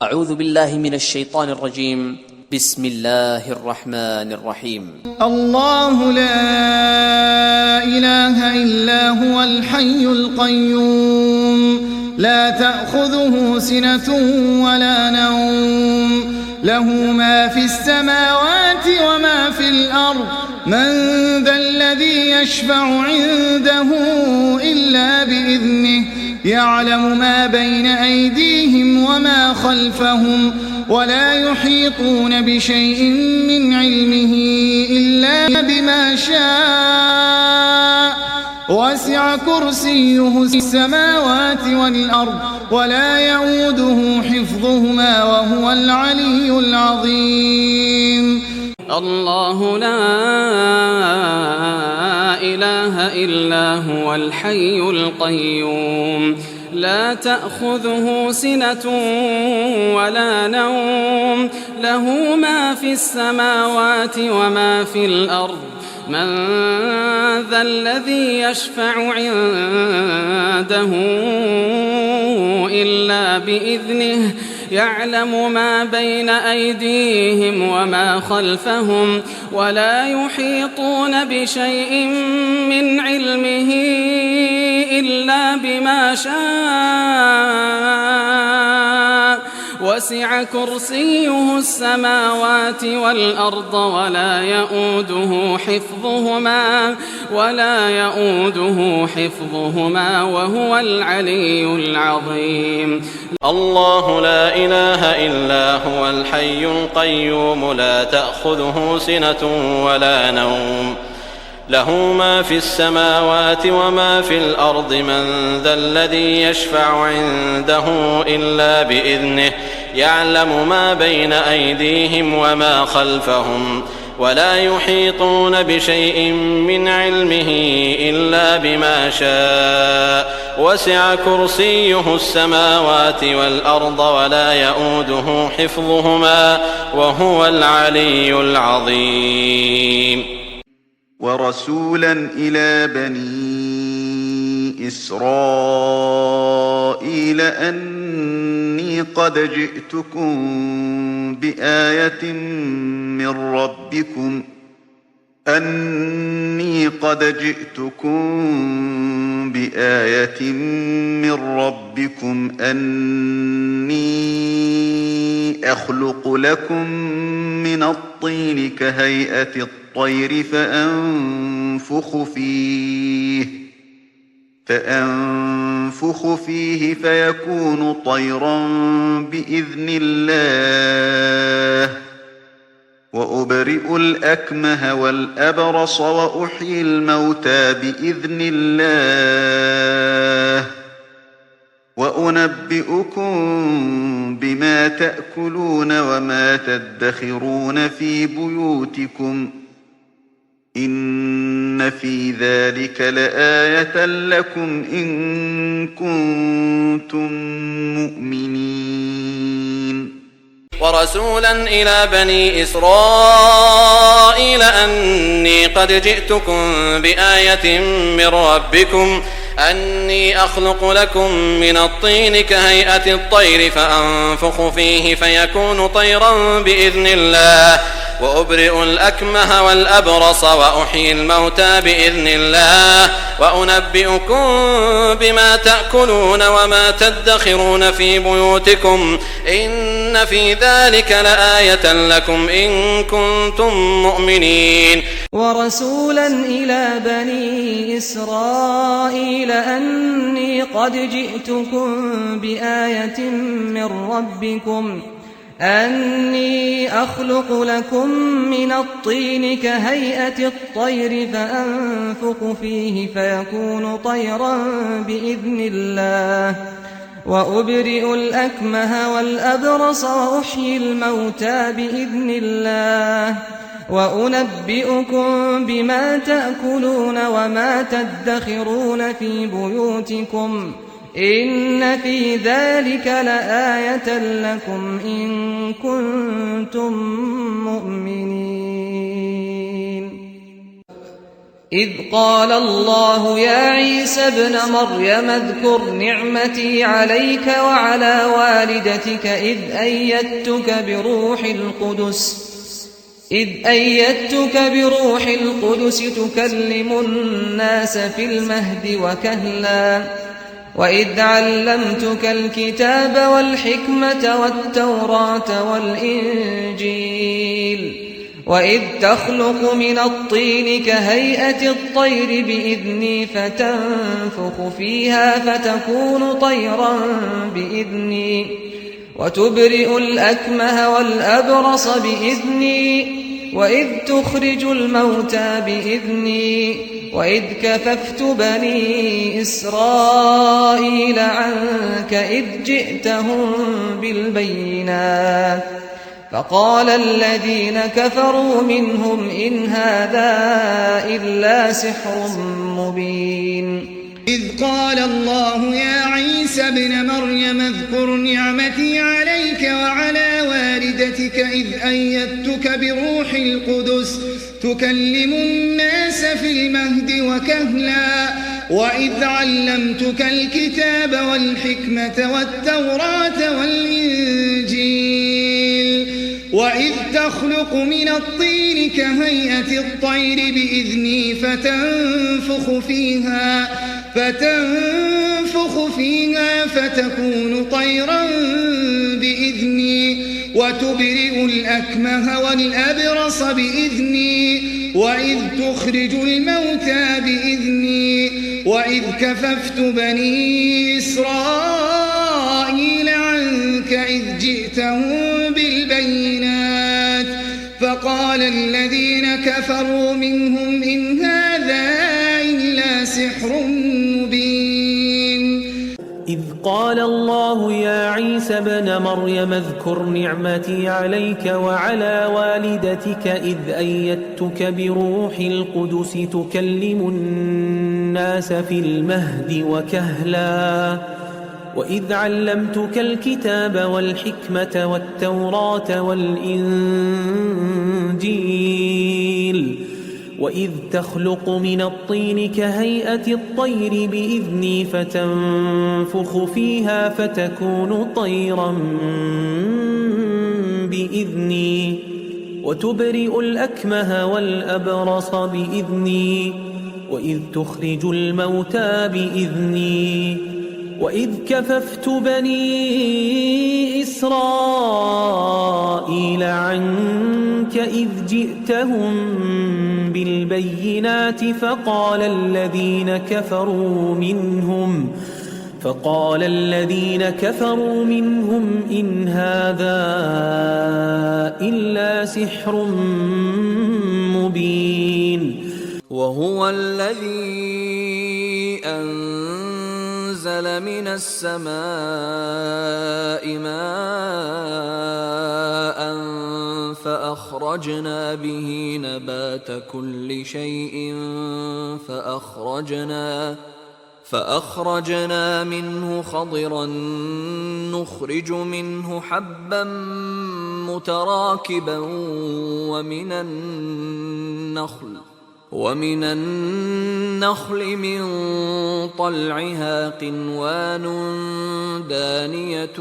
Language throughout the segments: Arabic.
أعوذ بالله من الشيطان الرجيم. بسم الله الرحمن الرحيم. الله لا إله إلا هو الحي القيوم لا تأخذه سنة ولا نوم له ما في السماوات وما في الأرض من ذا الذي يشفع عنده إلا بإذنه يعلم ما بين أيديهم وما خلفهم ولا يحيطون بشيء من علمه إلا بما شاء وسع كرسيه السماوات والأرض ولا يؤوده حفظهما وهو العلي العظيم. الله لا إله إلا هو الحي القيوم لا تأخذه سنة ولا نوم له ما في السماوات وما في الأرض من ذا الذي يشفع عنده إلا بإذنه يعلم ما بين أيديهم وما خلفهم ولا يحيطون بشيء من علمه إلا بما شاء وسع كرسيه السماوات والأرض ولا يؤوده حفظهما وهو العلي العظيم. الله لا إله إلا هو الحي القيوم لا تأخذه سنة ولا نوم له ما في السماوات وما في الأرض من ذا الذي يشفع عنده إلا بإذنه يعلم ما بين أيديهم وما خلفهم ولا يحيطون بشيء من علمه إلا بما شاء وسع كرسيه السماوات والأرض ولا يؤوده حفظهما وهو العلي العظيم. ورسولا إلى بني إسرائيل أني قد جئتكم بآية من ربكم أني أخلق لكم من الطين كهيئة الطير فأنفخ فيه فيكون طيرا بإذن الله وأبرئ الأكمه والأبرص وأحيي الموتى بإذن الله وأنبئكم بما تأكلون وما تدخرون في بيوتكم إن في ذلك لآية لكم إن كنتم مؤمنين. ورسولا إلى بني إسرائيل أني قد جئتكم بآية من ربكم أني أخلق لكم من الطين كهيئة الطير فأنفخ فيه فيكون طيرا بإذن الله وأبرئ الأكمه والأبرص وأحيي الموتى بإذن الله وأنبئكم بما تأكلون وما تدخرون في بيوتكم إن في ذلك لآية لكم إن كنتم مؤمنين. ورسولا إلى بني إسرائيل أني قد جئتكم بآية من ربكم أني أخلق لكم من الطين كهيئة الطير فأنفخ فيه فيكون طيرا بإذن الله وأبرئ الأكمه والأبرص وأحيي الموتى بإذن الله وأنبئكم بما تأكلون وما تدخرون في بيوتكم إن في ذلك لآية لكم إن كنتم مؤمنين. إذ قال الله يا عيسى ابن مريم اذكر نعمتي عليك وعلى والدتك إذ أيدتك بروح القدس تكلم الناس في المهد وكهلا وإذ علمتك الكتاب والحكمة والتوراة والإنجيل وإذ تخلق من الطين كهيئة الطير بإذني فتنفخ فيها فتكون طيرا بإذني وتبرئ الأكمه والأبرص بإذني وإذ تخرج الموتى بإذني وإذ كففت بني إسرائيل عنك إذ جئتهم بالبينات فقال الذين كفروا منهم إن هذا إلا سحر مبين إذ قال الله يا عيسى ابن مريم اذكر نعمتي عليك وعلى والدتك إذ أيدتك بروح القدس تكلم الناس في المهد وكهلا وإذ علمتك الكتاب والحكمة والتوراة والإنجيل وإذ تخلق من الطين كهيئة الطير بإذني فتنفخ فيها فتكون طيرا بإذني وتبرئ الأكمه والأبرص بإذني وإذ تخرج الموتى بإذني وإذ كففت بني إسرائيل عنك إذ جئتهم بالبينات فقال الذين كفروا منهم إن هذا إلا سحر مبين إذ قال الله يا عيسى ابن مريم اذكر نعمتي عليك وعلى والدتك إذ أيدتك بروح القدس تكلم الناس في المهد وكهلا وإذ علمتك الكتاب والحكمة والتوراة والإنجيل وإذ تخلق من الطين كهيئة الطير بإذني فتنفخ فيها فتكون طيرا بإذني وتبرئ الأكمه والأبرص بإذني وإذ تخرج الموتى بإذني وإذ كففت بني إسرائيل عنك إذ جئتهم بالبينات فقال الذين كفروا منهم إن هذا إلا سحر مبين وهو الذي أنزل من السماء ماء فأخرجنا به نبات كل شيء فأخرجنا منه خضرا نخرج منه حبا متراكبا ومن النخل من طلعها قنوان دانية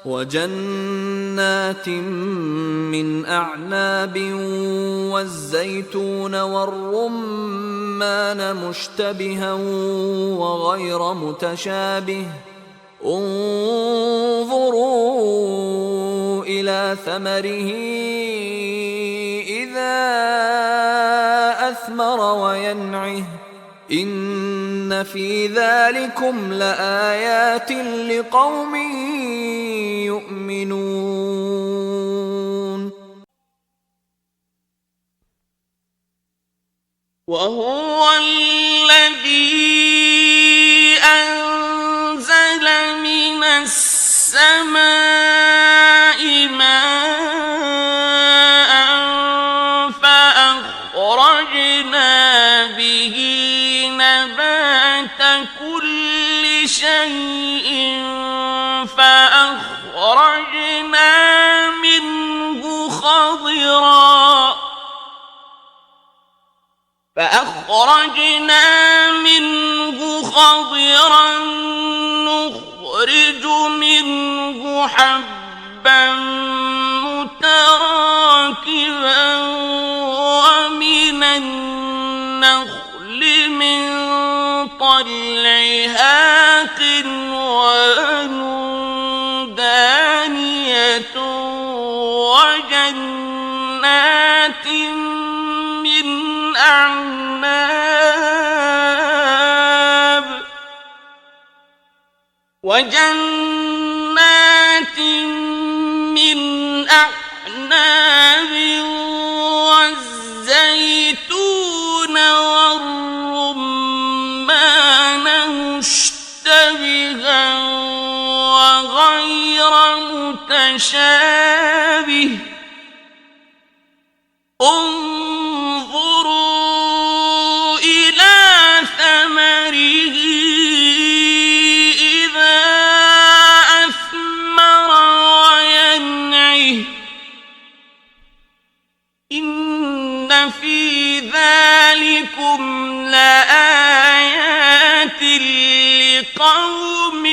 وجنات من أعناب والزيتون والرمان مشتبها وغير متشابه انظروا إلى ثمره إذا أثمر وينعه إن في ذلكم لآيات لقوم يؤمنون وهو الذي أنزل من السماء ماء فأخرجنا به نبات كل شيء فأخرجنا منه خضرا فأخرجنا منه خضرا نخرج منه حبا متراكبا ومن النخل من طلعها قنوان دانية وجنات من أعناب والزيتون والرمان مشتبها وغير متشابه انظروا إلى ثمره إذا أثمر وينعه إن في ذلكم لآيات لقوم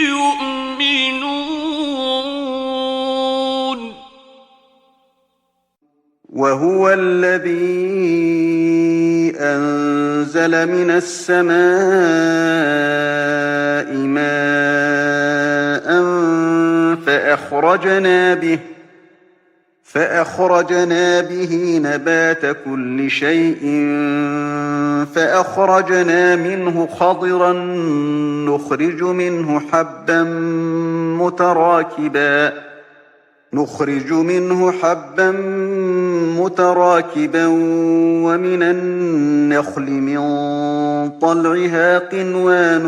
يؤمنون. وهو الذي أنزل من السماء ماء فأخرجنا به نبات كل شيء فأخرجنا منه خضرا نخرج منه حبا متراكبا ومن النخل من طلعها قنوان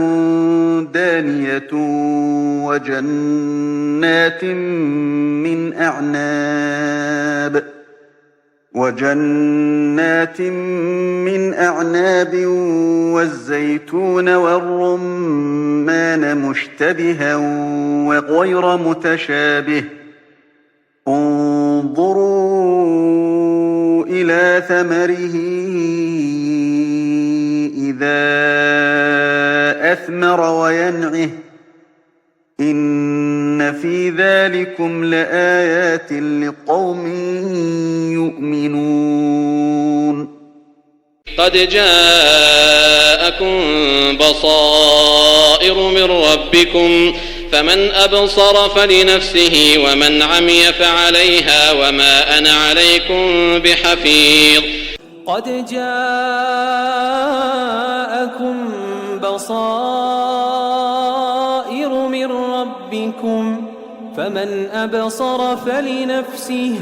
دانية وجنات من أعناب والزيتون والرمان مشتبها وغير متشابه انظروا إلى ثمره إذا أثمر وينعه إن في ذلكم لآيات لقوم يؤمنون. قد جاءكم بصائر من ربكم فمن أبصر فلنفسه ومن عمي فعليها وما أنا عليكم بحفيظ. قد جاءكم بصائر من ربكم فمن أبصر فلنفسه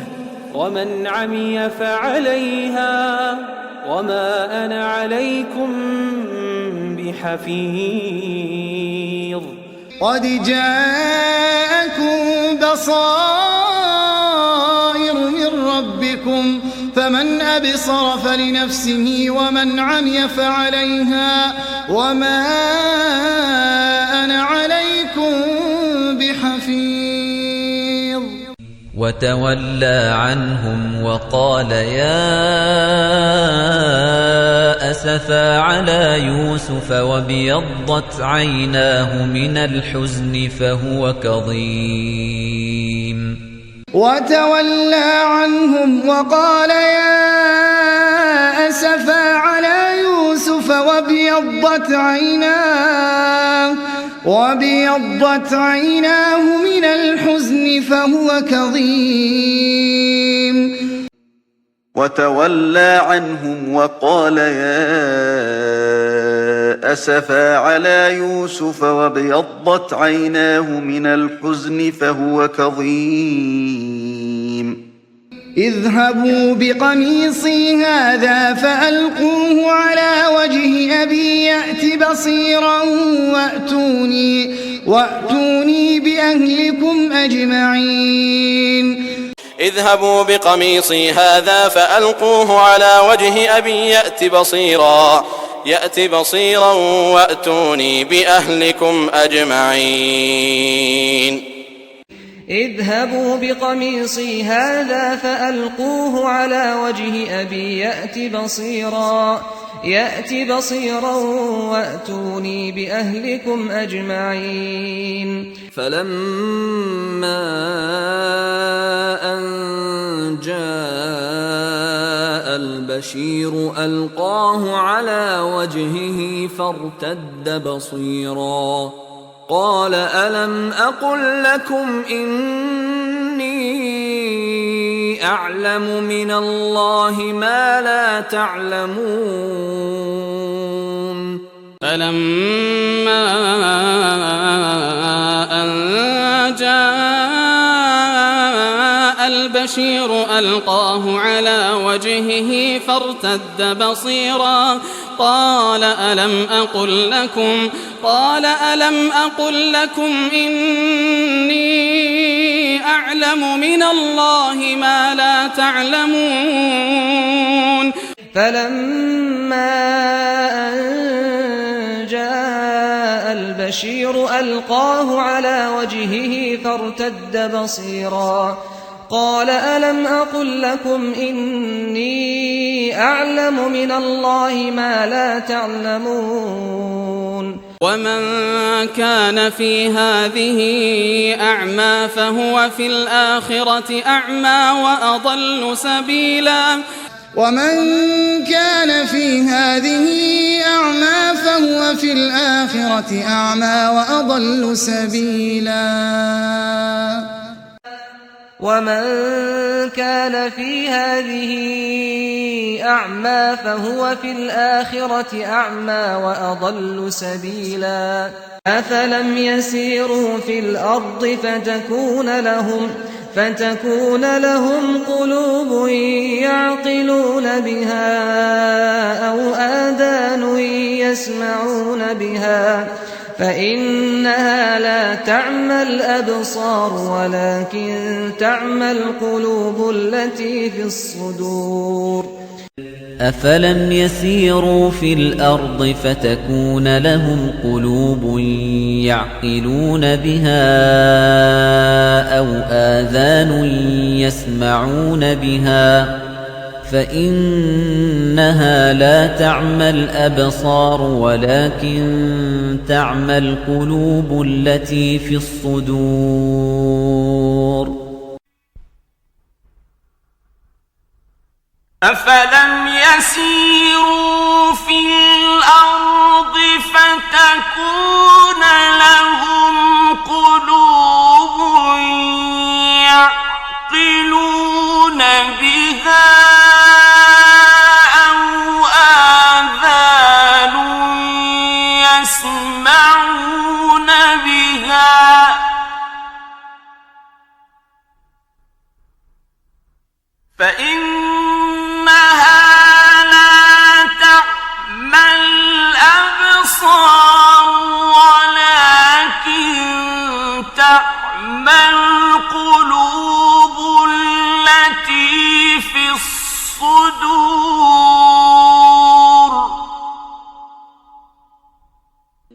ومن عمي فعليها وما أنا عليكم بحفيظ. قد جاءكم بصائر من ربكم فمن أبصر فلنفسه ومن عمي فعليها وما أنا عليكم بحفيظ. وتولى عنهم وقال يا أسفا على يوسف وابيضت عيناه من الحزن فهو كظيم. وتولى عنهم وقال يا أسفا على يوسف وابيضت عيناه من الحزن فهو كظيم. وتولى عنهم وقال يا أسفا على يوسف وابيضت عيناه من الحزن فهو كظيم. اذهبوا بقميصي هذا فألقوه على وجه أبي يأت بصيرا وأتوني بأهلكم أجمعين. اذهبوا بقميصي هذا فألقوه على وجه أبي يأت بصيرا وأتوني بأهلكم أجمعين. اذهبوا بقميصي هذا فألقوه على وجه أبي يأت بصيرا وأتوني بأهلكم أجمعين. فلما أن جاء البشير ألقاه على وجهه فارتد بصيرا قال ألم أقل لكم إني أعلم من الله ما لا تعلمون. فلما أن جاء البشير ألقاه على وجهه فارتد بصيرا قال ألم أقل لكم إني أعلم من الله ما لا تعلمون. فلما أن جاء البشير ألقاه على وجهه فارتد بصيرا قال ألم أقل لكم إني أعلم من الله ما لا تعلمون. ومن كان في هذه أعمى فهو في الآخرة أعمى وأضل سبيلا. ومن كان في هذه أعمى فهو في الآخرة أعمى وأضل سبيلا. ومن كان في هذه أعمى فهو في الآخرة أعمى وأضل سبيلا. أفلم يسيروا في الأرض فتكون لهم قلوب يعقلون بها أو آذان يسمعون بها فإنها لا تعمى الأبصار ولكن تعمى القلوب التي في الصدور. أفلم يسيروا في الأرض فتكون لهم قلوب يعقلون بها أو آذان يسمعون بها فإنها لا تعمى الأبصار ولكن تعمى القلوب التي في الصدور. أفلم يسيروا في الأرض فتكون لهم قلوب يعقلون بها أو آذان يسمعون بها فإنها لا تعمى الأبصار ولكن تعمى القلوب التي في الصدور.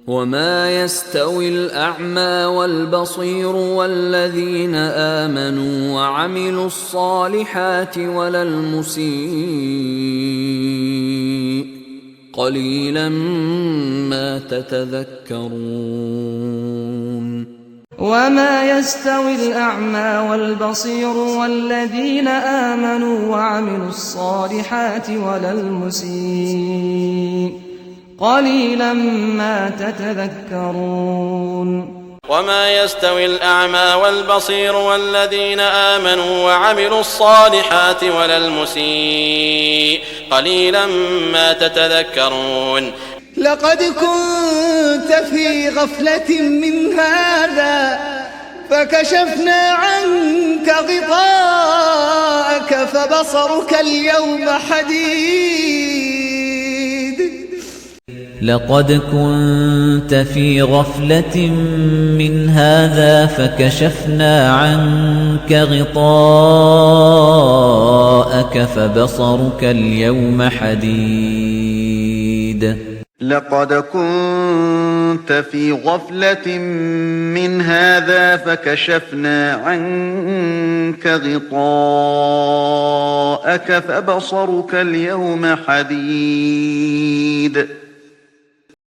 وما يستوي الأعمى والبصير والذين آمنوا وعملوا الصالحات ولا المسيء قليلا ما تتذكرون. وما يستوي الأعمى والبصير والذين آمنوا وعملوا الصالحات ولا المسيء قليلا ما تتذكرون. وما يستوي الأعمى والبصير والذين آمنوا وعملوا الصالحات ولا المسيء قليلا ما تتذكرون. لقد كنت في غفلة من هذا فكشفنا عنك غطاءك فبصرك اليوم حديد. لقد كنت في غفلة من هذا فكشفنا عنك غطاءك فبصرك اليوم حديد. لقد كنت في غفلة من هذا فكشفنا عنك غطاءك فبصرك اليوم حديد